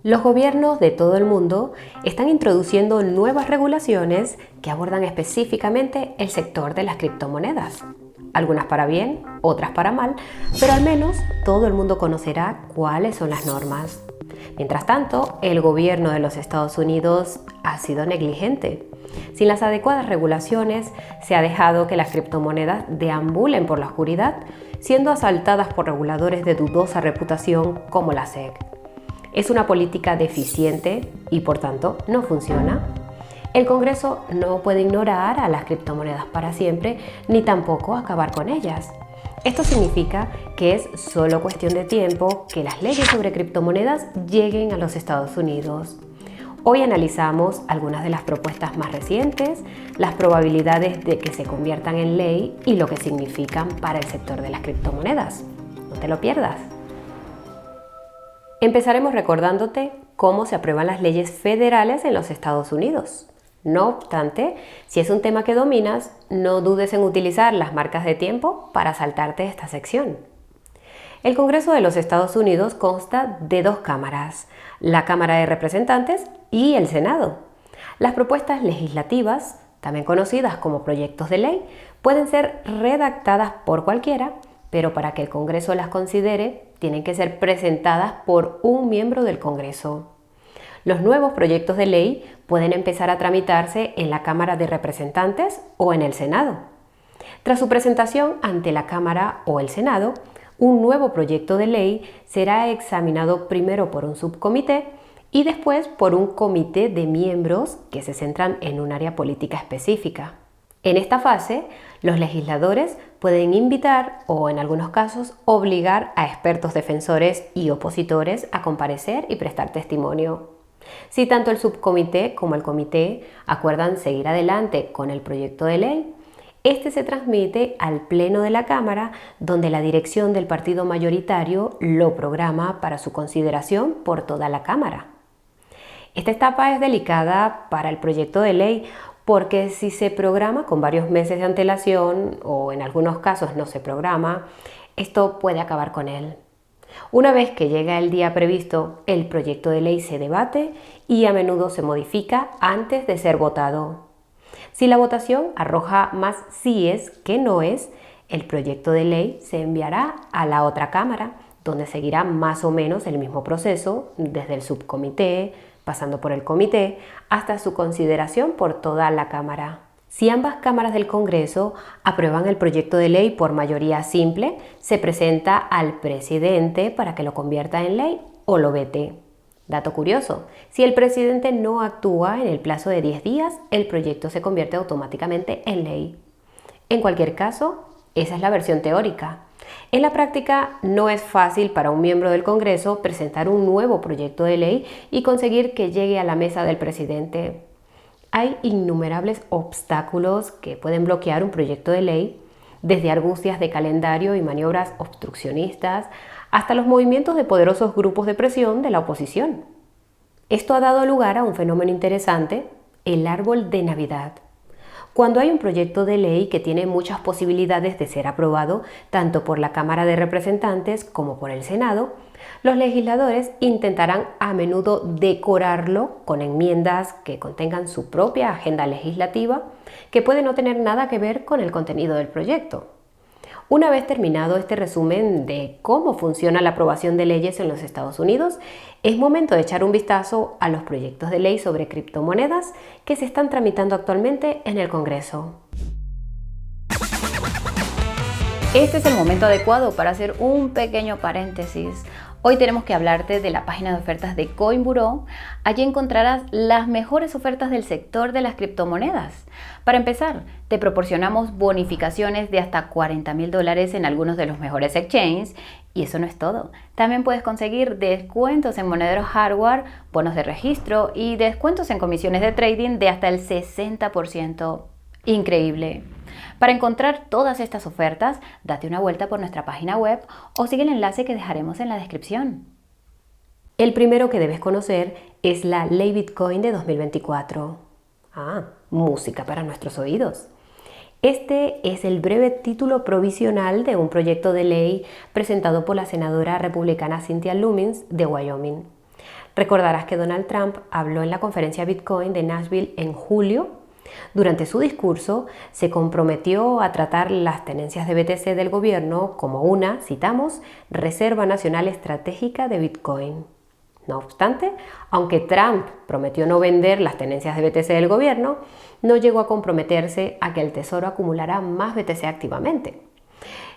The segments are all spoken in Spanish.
Los gobiernos de todo el mundo están introduciendo nuevas regulaciones que abordan específicamente el sector de las criptomonedas. Algunas para bien, otras para mal, pero al menos todo el mundo conocerá cuáles son las normas. Mientras tanto, el gobierno de los Estados Unidos ha sido negligente. Sin las adecuadas regulaciones, se ha dejado que las criptomonedas deambulen por la oscuridad, siendo asaltadas por reguladores de dudosa reputación como la SEC. Es una política deficiente y por tanto no funciona. El Congreso no puede ignorar a las criptomonedas para siempre ni tampoco acabar con ellas. Esto significa que es solo cuestión de tiempo que las leyes sobre criptomonedas lleguen a los Estados Unidos. Hoy analizamos algunas de las propuestas más recientes, las probabilidades de que se conviertan en ley y lo que significan para el sector de las criptomonedas. No te lo pierdas. Empezaremos recordándote cómo se aprueban las leyes federales en los Estados Unidos. No obstante, si es un tema que dominas, no dudes en utilizar las marcas de tiempo para saltarte esta sección. El Congreso de los Estados Unidos consta de dos cámaras, la Cámara de Representantes y el Senado. Las propuestas legislativas, también conocidas como proyectos de ley, pueden ser redactadas por cualquiera, pero para que el Congreso las considere, tienen que ser presentadas por un miembro del Congreso. Los nuevos proyectos de ley pueden empezar a tramitarse en la Cámara de Representantes o en el Senado. Tras su presentación ante la Cámara o el Senado, un nuevo proyecto de ley será examinado primero por un subcomité y después por un comité de miembros que se centran en un área política específica. En esta fase, los legisladores pueden invitar o, en algunos casos, obligar a expertos defensores y opositores a comparecer y prestar testimonio. Si tanto el subcomité como el comité acuerdan seguir adelante con el proyecto de ley, este se transmite al Pleno de la Cámara, donde la dirección del partido mayoritario lo programa para su consideración por toda la Cámara. Esta etapa es delicada para el proyecto de ley porque si se programa con varios meses de antelación o en algunos casos no se programa, esto puede acabar con él. Una vez que llega el día previsto, el proyecto de ley se debate y a menudo se modifica antes de ser votado. Si la votación arroja más síes que noes, el proyecto de ley se enviará a la otra cámara, donde seguirá más o menos el mismo proceso desde el subcomité, pasando por el comité, hasta su consideración por toda la Cámara. Si ambas cámaras del Congreso aprueban el proyecto de ley por mayoría simple, se presenta al presidente para que lo convierta en ley o lo vete. Dato curioso, si el presidente no actúa en el plazo de 10 días, el proyecto se convierte automáticamente en ley. En cualquier caso, esa es la versión teórica. En la práctica, no es fácil para un miembro del Congreso presentar un nuevo proyecto de ley y conseguir que llegue a la mesa del presidente. Hay innumerables obstáculos que pueden bloquear un proyecto de ley, desde argucias de calendario y maniobras obstruccionistas hasta los movimientos de poderosos grupos de presión de la oposición. Esto ha dado lugar a un fenómeno interesante, el árbol de Navidad. Cuando hay un proyecto de ley que tiene muchas posibilidades de ser aprobado tanto por la Cámara de Representantes como por el Senado, los legisladores intentarán a menudo decorarlo con enmiendas que contengan su propia agenda legislativa, que puede no tener nada que ver con el contenido del proyecto. Una vez terminado este resumen de cómo funciona la aprobación de leyes en los Estados Unidos, es momento de echar un vistazo a los proyectos de ley sobre criptomonedas que se están tramitando actualmente en el Congreso. Este es el momento adecuado para hacer un pequeño paréntesis. Hoy tenemos que hablarte de la página de ofertas de CoinBureau. Allí encontrarás las mejores ofertas del sector de las criptomonedas. Para empezar, te proporcionamos bonificaciones de hasta $40,000 en algunos de los mejores exchanges. Y eso no es todo. También puedes conseguir descuentos en monederos hardware, bonos de registro y descuentos en comisiones de trading de hasta el 60%. Increíble. Para encontrar todas estas ofertas, date una vuelta por nuestra página web o sigue el enlace que dejaremos en la descripción. El primero que debes conocer es la Ley Bitcoin de 2024. Música para nuestros oídos. Este es el breve título provisional de un proyecto de ley presentado por la senadora republicana Cynthia Lummis de Wyoming. Recordarás que Donald Trump habló en la conferencia Bitcoin de Nashville en julio. Durante su discurso se comprometió a tratar las tenencias de BTC del gobierno como una, citamos, reserva nacional estratégica de Bitcoin. No obstante, aunque Trump prometió no vender las tenencias de BTC del gobierno, no llegó a comprometerse a que el Tesoro acumulara más BTC activamente.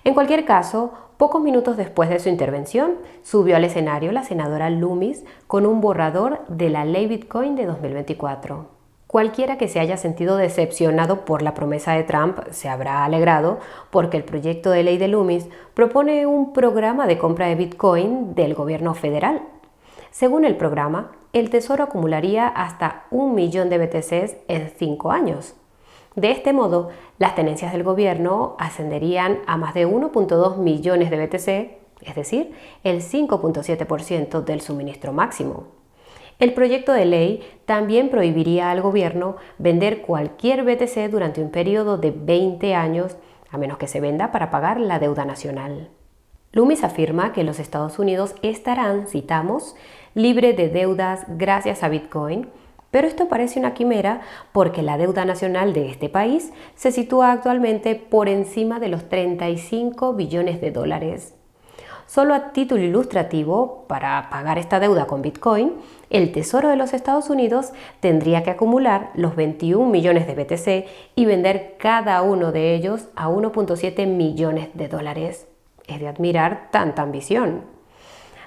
En cualquier caso, pocos minutos después de su intervención, subió al escenario la senadora Loomis con un borrador de la ley Bitcoin de 2024. Cualquiera que se haya sentido decepcionado por la promesa de Trump se habrá alegrado porque el proyecto de ley de Loomis propone un programa de compra de Bitcoin del gobierno federal. Según el programa, el Tesoro acumularía hasta 1 millón de BTCs en 5 años. De este modo, las tenencias del gobierno ascenderían a más de 1.2 millones de BTC, es decir, el 5.7% del suministro máximo. El proyecto de ley también prohibiría al gobierno vender cualquier BTC durante un periodo de 20 años, a menos que se venda para pagar la deuda nacional. Loomis afirma que los Estados Unidos estarán, citamos, libre de deudas gracias a Bitcoin, pero esto parece una quimera porque la deuda nacional de este país se sitúa actualmente por encima de los 35 billones de dólares. Solo a título ilustrativo, para pagar esta deuda con Bitcoin, el Tesoro de los Estados Unidos tendría que acumular los 21 millones de BTC y vender cada uno de ellos a 1.7 millones de dólares. Es de admirar tanta ambición.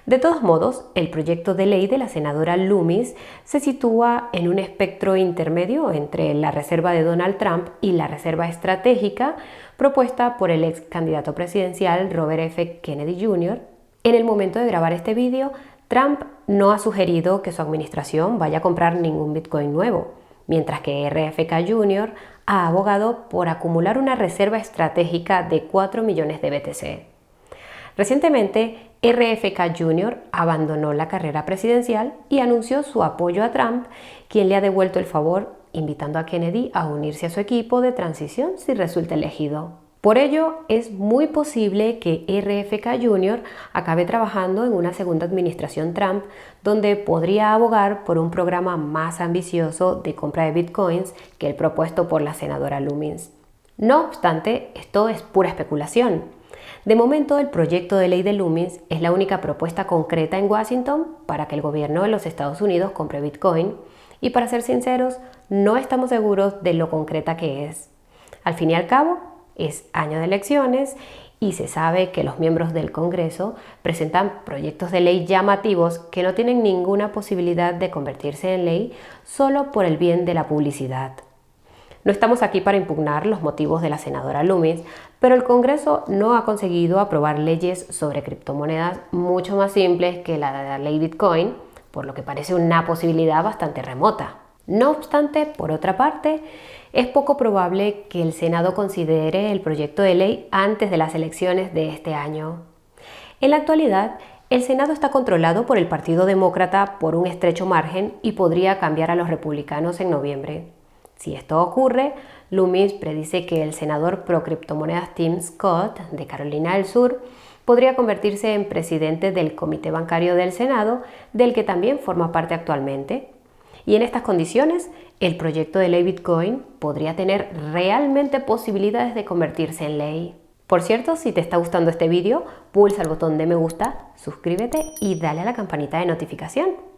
De todos modos, el proyecto de ley de la senadora Loomis se sitúa en un espectro intermedio entre la reserva de Donald Trump y la reserva estratégica propuesta por el ex candidato presidencial Robert F. Kennedy Jr. En el momento de grabar este vídeo, Trump no ha sugerido que su administración vaya a comprar ningún Bitcoin nuevo, mientras que RFK Jr. ha abogado por acumular una reserva estratégica de 4 millones de BTC. Recientemente, RFK Jr. abandonó la carrera presidencial y anunció su apoyo a Trump, quien le ha devuelto el favor invitando a Kennedy a unirse a su equipo de transición si resulta elegido. Por ello, es muy posible que RFK Jr. acabe trabajando en una segunda administración Trump, donde podría abogar por un programa más ambicioso de compra de bitcoins que el propuesto por la senadora Loomis. No obstante, esto es pura especulación. De momento, el proyecto de ley de Loomis es la única propuesta concreta en Washington para que el gobierno de los Estados Unidos compre Bitcoin y, para ser sinceros, no estamos seguros de lo concreta que es. Al fin y al cabo, es año de elecciones y se sabe que los miembros del Congreso presentan proyectos de ley llamativos que no tienen ninguna posibilidad de convertirse en ley solo por el bien de la publicidad. No estamos aquí para impugnar los motivos de la senadora Loomis, pero el Congreso no ha conseguido aprobar leyes sobre criptomonedas mucho más simples que la de la ley Bitcoin, por lo que parece una posibilidad bastante remota. No obstante, por otra parte, es poco probable que el Senado considere el proyecto de ley antes de las elecciones de este año. En la actualidad, el Senado está controlado por el Partido Demócrata por un estrecho margen y podría cambiar a los republicanos en noviembre. Si esto ocurre, Loomis predice que el senador pro criptomonedas Tim Scott, de Carolina del Sur, podría convertirse en presidente del Comité Bancario del Senado, del que también forma parte actualmente. Y en estas condiciones, el proyecto de ley Bitcoin podría tener realmente posibilidades de convertirse en ley. Por cierto, si te está gustando este vídeo, pulsa el botón de me gusta, suscríbete y dale a la campanita de notificación.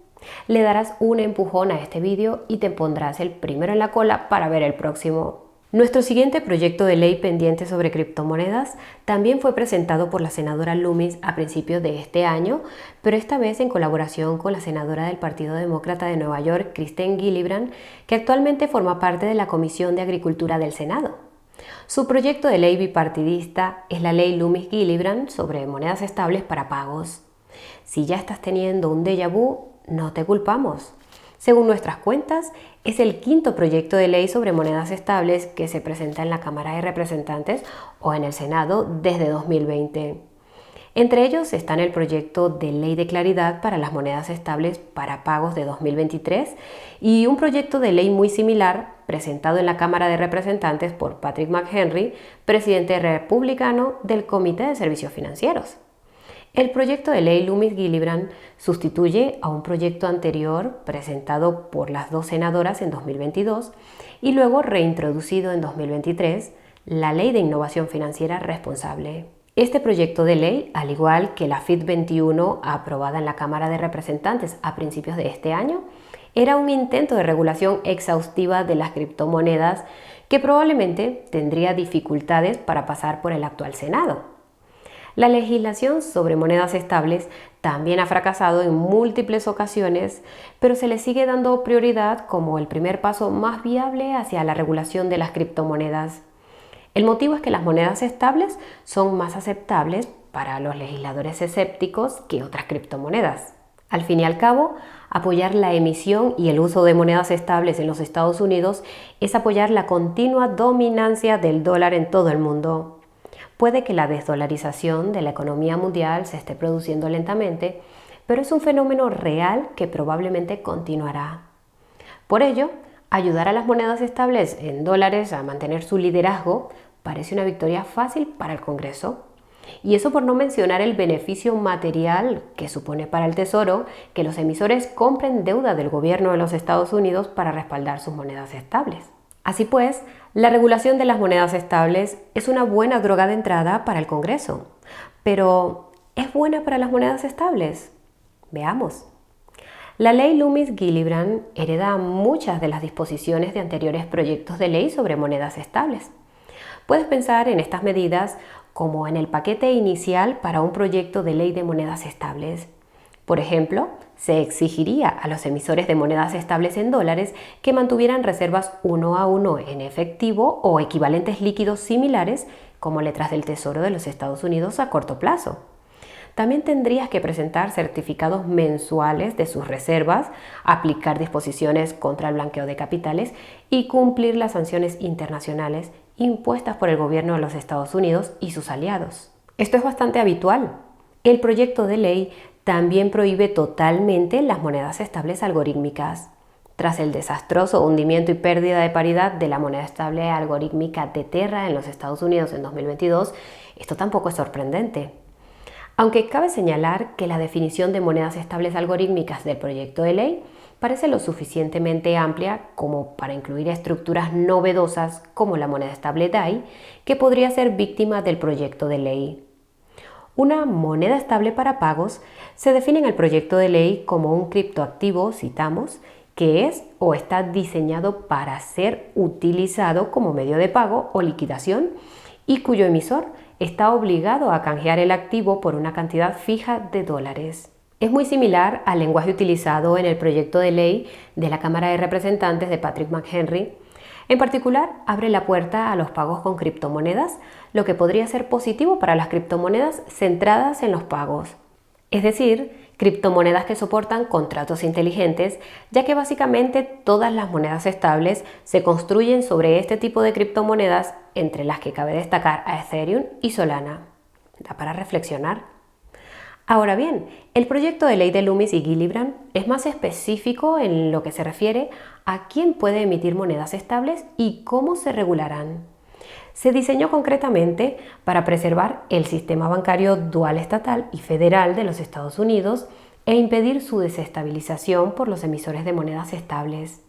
Le darás un empujón a este vídeo y te pondrás el primero en la cola para ver el próximo. Nuestro siguiente proyecto de ley pendiente sobre criptomonedas también fue presentado por la senadora Loomis a principios de este año, pero esta vez en colaboración con la senadora del Partido Demócrata de Nueva York, Kirsten Gillibrand, que actualmente forma parte de la Comisión de Agricultura del Senado. Su proyecto de ley bipartidista es la ley Loomis-Gillibrand sobre monedas estables para pagos. Si ya estás teniendo un déjà vu, no te culpamos. Según nuestras cuentas, es el quinto proyecto de ley sobre monedas estables que se presenta en la Cámara de Representantes o en el Senado desde 2020. Entre ellos están el proyecto de ley de claridad para las monedas estables para pagos de 2023 y un proyecto de ley muy similar presentado en la Cámara de Representantes por Patrick McHenry, presidente republicano del Comité de Servicios Financieros. El proyecto de ley Loomis-Gillibrand sustituye a un proyecto anterior presentado por las dos senadoras en 2022 y luego reintroducido en 2023, la Ley de Innovación Financiera Responsable. Este proyecto de ley, al igual que la FIT 21 aprobada en la Cámara de Representantes a principios de este año, era un intento de regulación exhaustiva de las criptomonedas que probablemente tendría dificultades para pasar por el actual Senado. La legislación sobre monedas estables también ha fracasado en múltiples ocasiones, pero se le sigue dando prioridad como el primer paso más viable hacia la regulación de las criptomonedas. El motivo es que las monedas estables son más aceptables para los legisladores escépticos que otras criptomonedas. Al fin y al cabo, apoyar la emisión y el uso de monedas estables en los Estados Unidos es apoyar la continua dominancia del dólar en todo el mundo. Puede que la desdolarización de la economía mundial se esté produciendo lentamente, pero es un fenómeno real que probablemente continuará. Por ello, ayudar a las monedas estables en dólares a mantener su liderazgo parece una victoria fácil para el Congreso. Y eso por no mencionar el beneficio material que supone para el Tesoro que los emisores compren deuda del gobierno de los Estados Unidos para respaldar sus monedas estables. Así pues, la regulación de las monedas estables es una buena droga de entrada para el Congreso. Pero, ¿es buena para las monedas estables? Veamos. La ley Loomis-Gillibrand hereda muchas de las disposiciones de anteriores proyectos de ley sobre monedas estables. Puedes pensar en estas medidas como en el paquete inicial para un proyecto de ley de monedas estables. Por ejemplo, se exigiría a los emisores de monedas estables en dólares que mantuvieran reservas 1-a-1 en efectivo o equivalentes líquidos similares como letras del Tesoro de los Estados Unidos a corto plazo. También tendrías que presentar certificados mensuales de sus reservas, aplicar disposiciones contra el blanqueo de capitales y cumplir las sanciones internacionales impuestas por el gobierno de los Estados Unidos y sus aliados. Esto es bastante habitual. El proyecto de ley también prohíbe totalmente las monedas estables algorítmicas. Tras el desastroso hundimiento y pérdida de paridad de la moneda estable algorítmica Tether en los Estados Unidos en 2022, esto tampoco es sorprendente. Aunque cabe señalar que la definición de monedas estables algorítmicas del proyecto de ley parece lo suficientemente amplia como para incluir estructuras novedosas como la moneda estable DAI, que podría ser víctima del proyecto de ley. Una moneda estable para pagos se define en el proyecto de ley como un criptoactivo, citamos, que es o está diseñado para ser utilizado como medio de pago o liquidación y cuyo emisor está obligado a canjear el activo por una cantidad fija de dólares. Es muy similar al lenguaje utilizado en el proyecto de ley de la Cámara de Representantes de Patrick McHenry. En particular, abre la puerta a los pagos con criptomonedas, lo que podría ser positivo para las criptomonedas centradas en los pagos. Es decir, criptomonedas que soportan contratos inteligentes, ya que básicamente todas las monedas estables se construyen sobre este tipo de criptomonedas, entre las que cabe destacar a Ethereum y Solana. Da para reflexionar. Ahora bien, el proyecto de ley de Loomis y Gillibrand es más específico en lo que se refiere a quién puede emitir monedas estables y cómo se regularán. Se diseñó concretamente para preservar el sistema bancario dual estatal y federal de los Estados Unidos e impedir su desestabilización por los emisores de monedas estables.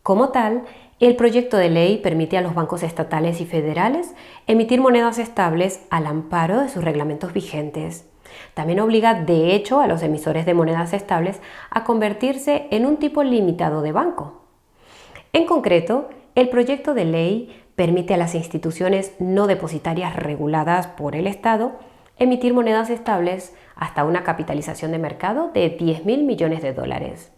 Como tal, el proyecto de ley permite a los bancos estatales y federales emitir monedas estables al amparo de sus reglamentos vigentes. También obliga, de hecho, a los emisores de monedas estables a convertirse en un tipo limitado de banco. En concreto, el proyecto de ley permite a las instituciones no depositarias reguladas por el Estado emitir monedas estables hasta una capitalización de mercado de 10.000 millones de dólares.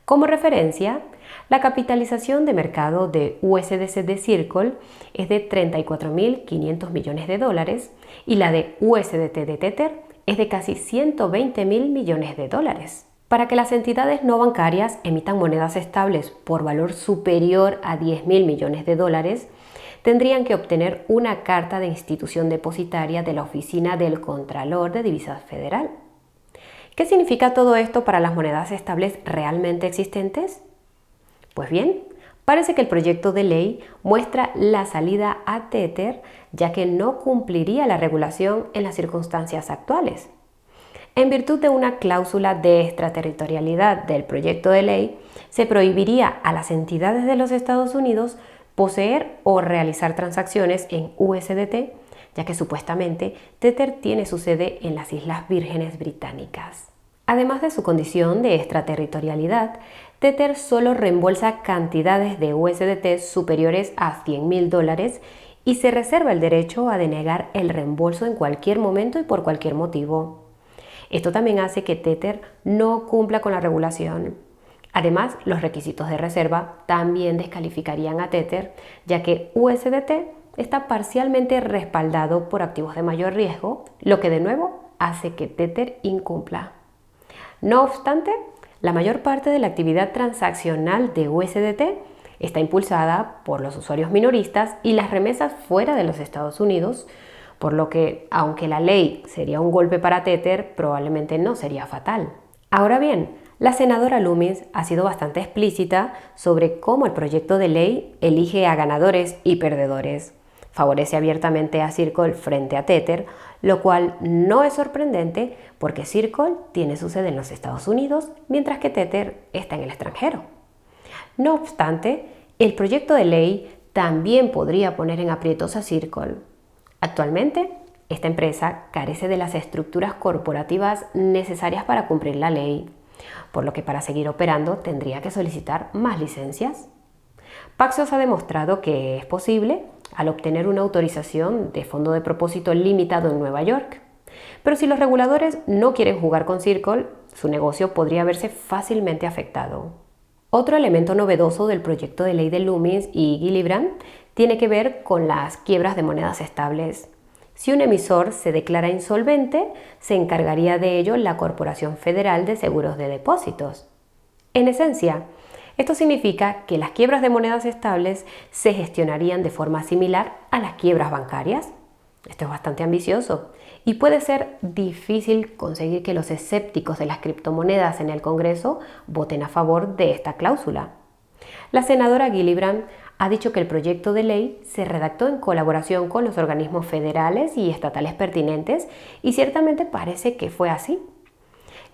Como referencia, la capitalización de mercado de USDC de Circle es de 34.500 millones de dólares y la de USDT de Tether es de casi 120.000 millones de dólares. Para que las entidades no bancarias emitan monedas estables por valor superior a 10.000 millones de dólares, tendrían que obtener una carta de institución depositaria de la Oficina del Contralor de Divisas Federal. ¿Qué significa todo esto para las monedas estables realmente existentes? Pues bien, parece que el proyecto de ley muestra la salida a Tether, ya que no cumpliría la regulación en las circunstancias actuales. En virtud de una cláusula de extraterritorialidad del proyecto de ley, se prohibiría a las entidades de los Estados Unidos poseer o realizar transacciones en USDT, ya que supuestamente Tether tiene su sede en las Islas Vírgenes Británicas. Además de su condición de extraterritorialidad, Tether solo reembolsa cantidades de USDT superiores a $100.000 y se reserva el derecho a denegar el reembolso en cualquier momento y por cualquier motivo. Esto también hace que Tether no cumpla con la regulación. Además, los requisitos de reserva también descalificarían a Tether, ya que USDT está parcialmente respaldado por activos de mayor riesgo, lo que de nuevo hace que Tether incumpla. No obstante, la mayor parte de la actividad transaccional de USDT está impulsada por los usuarios minoristas y las remesas fuera de los Estados Unidos, por lo que, aunque la ley sería un golpe para Tether, probablemente no sería fatal. Ahora bien, la senadora Loomis ha sido bastante explícita sobre cómo el proyecto de ley elige a ganadores y perdedores. Favorece abiertamente a Circle frente a Tether, lo cual no es sorprendente porque Circle tiene su sede en los Estados Unidos, mientras que Tether está en el extranjero. No obstante, el proyecto de ley también podría poner en aprietos a Circle. Actualmente, esta empresa carece de las estructuras corporativas necesarias para cumplir la ley, por lo que para seguir operando tendría que solicitar más licencias. Paxos ha demostrado que es posible al obtener una autorización de fondo de propósito limitado en Nueva York. Pero si los reguladores no quieren jugar con Circle, su negocio podría verse fácilmente afectado. Otro elemento novedoso del proyecto de ley de Loomis y Gillibrand tiene que ver con las quiebras de monedas estables. Si un emisor se declara insolvente, se encargaría de ello la Corporación Federal de Seguros de Depósitos. En esencia, esto significa que las quiebras de monedas estables se gestionarían de forma similar a las quiebras bancarias. Esto es bastante ambicioso y puede ser difícil conseguir que los escépticos de las criptomonedas en el Congreso voten a favor de esta cláusula. La senadora Gillibrand ha dicho que el proyecto de ley se redactó en colaboración con los organismos federales y estatales pertinentes y ciertamente parece que fue así.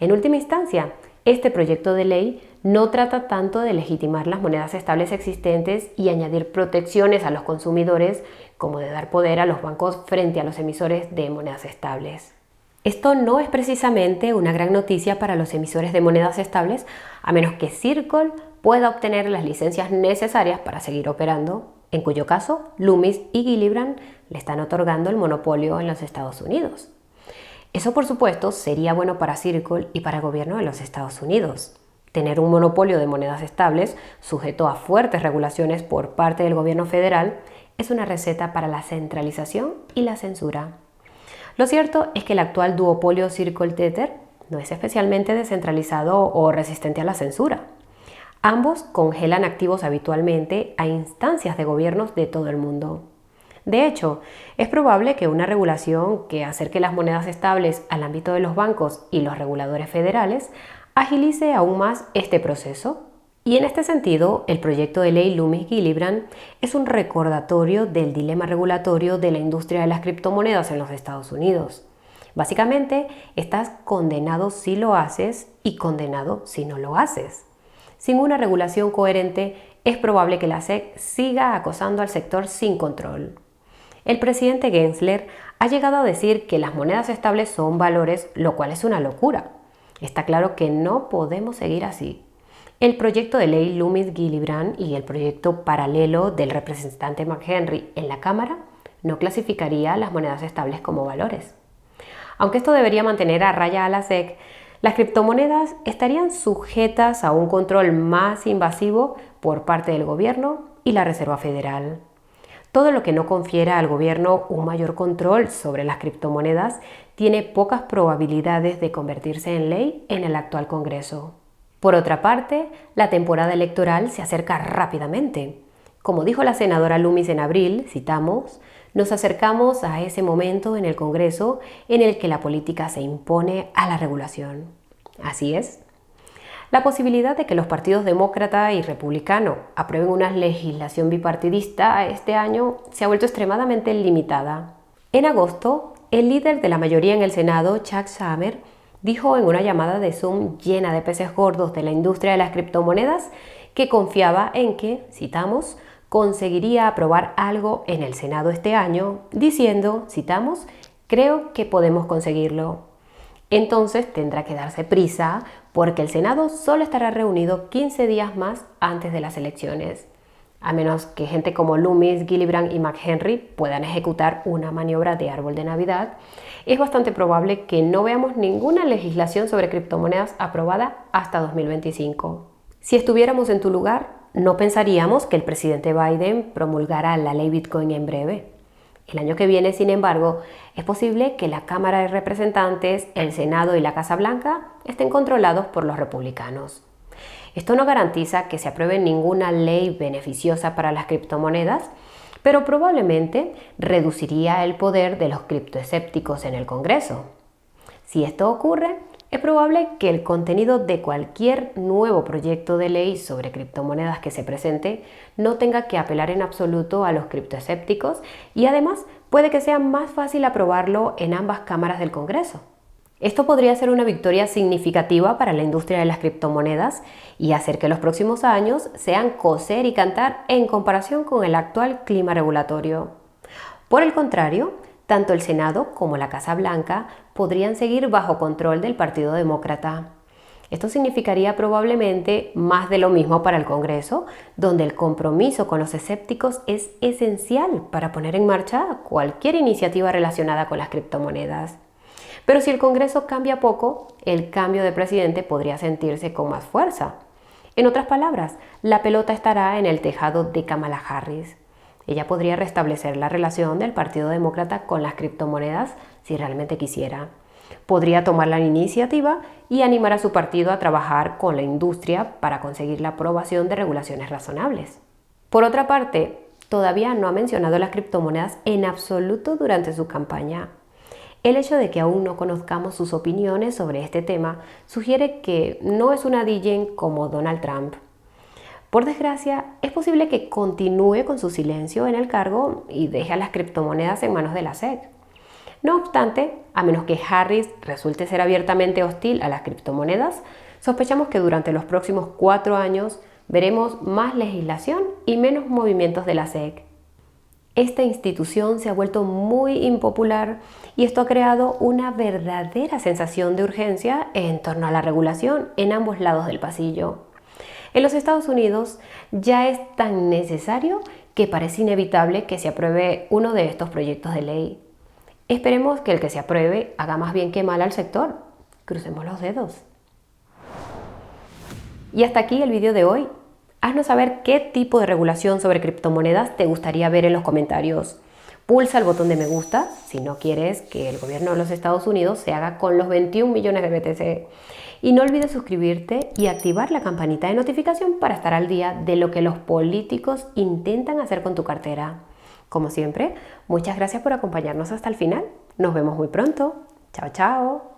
En última instancia, este proyecto de ley no trata tanto de legitimar las monedas estables existentes y añadir protecciones a los consumidores como de dar poder a los bancos frente a los emisores de monedas estables. Esto no es precisamente una gran noticia para los emisores de monedas estables, a menos que Circle pueda obtener las licencias necesarias para seguir operando, en cuyo caso Loomis y Gillibrand le están otorgando el monopolio en los Estados Unidos. Eso, por supuesto, sería bueno para Circle y para el gobierno de los Estados Unidos. Tener un monopolio de monedas estables sujeto a fuertes regulaciones por parte del gobierno federal es una receta para la centralización y la censura. Lo cierto es que el actual duopolio Circle-Tether no es especialmente descentralizado o resistente a la censura. Ambos congelan activos habitualmente a instancias de gobiernos de todo el mundo. De hecho, es probable que una regulación que acerque las monedas estables al ámbito de los bancos y los reguladores federales agilice aún más este proceso. Y en este sentido, el proyecto de ley Loomis-Gillibrand es un recordatorio del dilema regulatorio de la industria de las criptomonedas en los Estados Unidos. Básicamente, estás condenado si lo haces y condenado si no lo haces. Sin una regulación coherente, es probable que la SEC siga acosando al sector sin control. El presidente Gensler ha llegado a decir que las monedas estables son valores, lo cual es una locura. Está claro que no podemos seguir así. El proyecto de ley Loomis-Gillibrand y el proyecto paralelo del representante McHenry en la Cámara no clasificaría las monedas estables como valores. Aunque esto debería mantener a raya a la SEC, las criptomonedas estarían sujetas a un control más invasivo por parte del gobierno y la Reserva Federal. Todo lo que no confiera al gobierno un mayor control sobre las criptomonedas tiene pocas probabilidades de convertirse en ley en el actual Congreso. Por otra parte, la temporada electoral se acerca rápidamente. Como dijo la senadora Loomis en abril, citamos, nos acercamos a ese momento en el Congreso en el que la política se impone a la regulación. Así es. La posibilidad de que los partidos demócrata y republicano aprueben una legislación bipartidista este año se ha vuelto extremadamente limitada. En agosto, el líder de la mayoría en el Senado, Chuck Schumer, dijo en una llamada de Zoom llena de peces gordos de la industria de las criptomonedas que confiaba en que, citamos, conseguiría aprobar algo en el Senado este año, diciendo, citamos, creo que podemos conseguirlo. Entonces tendrá que darse prisa porque el Senado solo estará reunido 15 días más antes de las elecciones, a menos que gente como Loomis, Gillibrand y McHenry puedan ejecutar una maniobra de árbol de Navidad. Es bastante probable que no veamos ninguna legislación sobre criptomonedas aprobada hasta 2025. Si estuviéramos en tu lugar, no pensaríamos que el presidente Biden promulgara la ley Bitcoin en breve. El año que viene, sin embargo, es posible que la Cámara de Representantes, el Senado y la Casa Blanca estén controlados por los republicanos. Esto no garantiza que se apruebe ninguna ley beneficiosa para las criptomonedas, pero probablemente reduciría el poder de los criptoescépticos en el Congreso. Si esto ocurre, es probable que el contenido de cualquier nuevo proyecto de ley sobre criptomonedas que se presente no tenga que apelar en absoluto a los criptoescépticos y además puede que sea más fácil aprobarlo en ambas cámaras del Congreso. Esto podría ser una victoria significativa para la industria de las criptomonedas y hacer que los próximos años sean coser y cantar en comparación con el actual clima regulatorio. Por el contrario, tanto el Senado como la Casa Blanca podrían seguir bajo control del Partido Demócrata. Esto significaría probablemente más de lo mismo para el Congreso, donde el compromiso con los escépticos es esencial para poner en marcha cualquier iniciativa relacionada con las criptomonedas. Pero si el Congreso cambia poco, el cambio de presidente podría sentirse con más fuerza. En otras palabras, la pelota estará en el tejado de Kamala Harris. Ella podría restablecer la relación del Partido Demócrata con las criptomonedas si realmente quisiera. Podría tomar la iniciativa y animar a su partido a trabajar con la industria para conseguir la aprobación de regulaciones razonables. Por otra parte, todavía no ha mencionado las criptomonedas en absoluto durante su campaña. El hecho de que aún no conozcamos sus opiniones sobre este tema sugiere que no es una DJ como Donald Trump. Por desgracia, es posible que continúe con su silencio en el cargo y deje a las criptomonedas en manos de la SEC. No obstante, a menos que Harris resulte ser abiertamente hostil a las criptomonedas, sospechamos que durante los próximos 4 años veremos más legislación y menos movimientos de la SEC. Esta institución se ha vuelto muy impopular y esto ha creado una verdadera sensación de urgencia en torno a la regulación en ambos lados del pasillo. En los Estados Unidos ya es tan necesario que parece inevitable que se apruebe uno de estos proyectos de ley. Esperemos que el que se apruebe haga más bien que mal al sector. Crucemos los dedos. Y hasta aquí el video de hoy. Haznos saber qué tipo de regulación sobre criptomonedas te gustaría ver en los comentarios. Pulsa el botón de me gusta si no quieres que el gobierno de los Estados Unidos se haga con los 21 millones de BTC. Y no olvides suscribirte y activar la campanita de notificación para estar al día de lo que los políticos intentan hacer con tu cartera. Como siempre, muchas gracias por acompañarnos hasta el final. Nos vemos muy pronto. Chao, chao.